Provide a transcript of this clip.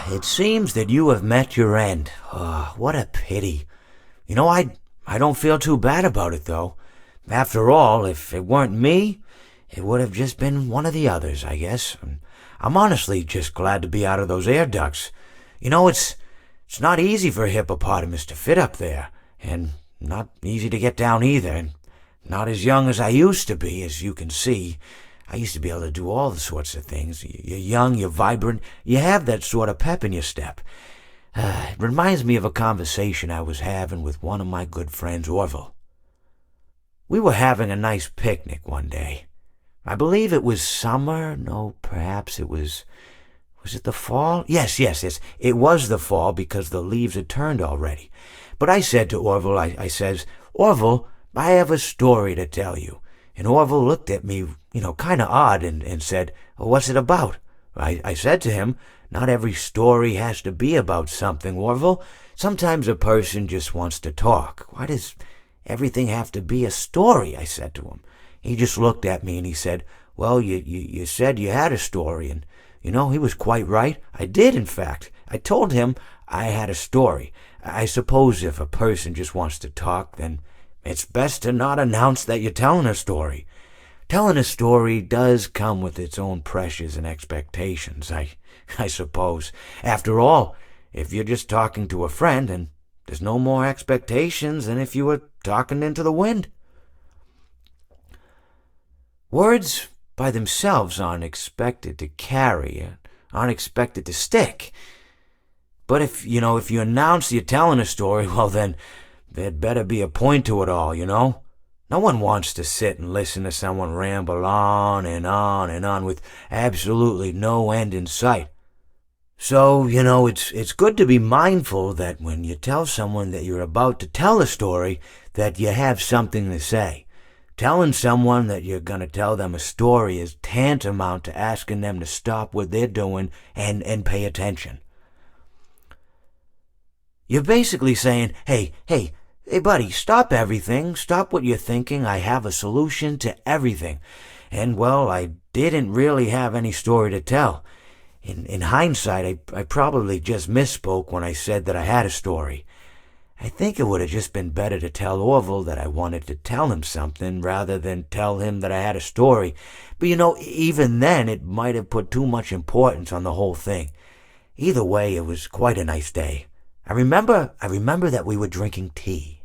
It seems that you have met your end. Oh, what a pity. I don't feel too bad about it, though. After all, if it weren't me, it would have just been one of the others, I guess. I'm honestly just glad to be out of those air ducts. It's not easy for a hippopotamus to fit up there, and not easy to get down either, and not as young as I used to be, as you can see. I used to be able to do all the sorts of things. You're young, you're vibrant, you have that sort of pep in your step. It reminds me of a conversation I was having with one of my good friends, Orville. We were having a nice picnic one day. I believe it was summer. No, perhaps it was... Was it the fall? Yes. It was the fall because the leaves had turned already. But I said to Orville, I says, Orville, I have a story to tell you. And Orville looked at me, kind of odd and said, what's it about? I said to him, not every story has to be about something, Orville. Sometimes a person just wants to talk. Why does everything have to be a story? I said to him. He just looked at me and he said, well, you said you had a story. And, he was quite right. I did, in fact. I told him I had a story. I suppose if a person just wants to talk, then it's best to not announce that you're telling a story. Telling a story does come with its own pressures and expectations, I suppose. After all, if you're just talking to a friend, then there's no more expectations than if you were talking into the wind. Words by themselves aren't expected to carry, aren't expected to stick. But if you announce you're telling a story, well then, there'd better be a point to it all, No one wants to sit and listen to someone ramble on and on and on with absolutely no end in sight. So, it's good to be mindful that when you tell someone that you're about to tell a story, that you have something to say. Telling someone that you're going to tell them a story is tantamount to asking them to stop what they're doing and pay attention. You're basically saying, hey, buddy, stop everything. Stop what you're thinking. I have a solution to everything. And, well, I didn't really have any story to tell. In hindsight, I probably just misspoke when I said that I had a story. I think it would have just been better to tell Orville that I wanted to tell him something rather than tell him that I had a story. But, even then, it might have put too much importance on the whole thing. Either way, it was quite a nice day. I remember that we were drinking tea.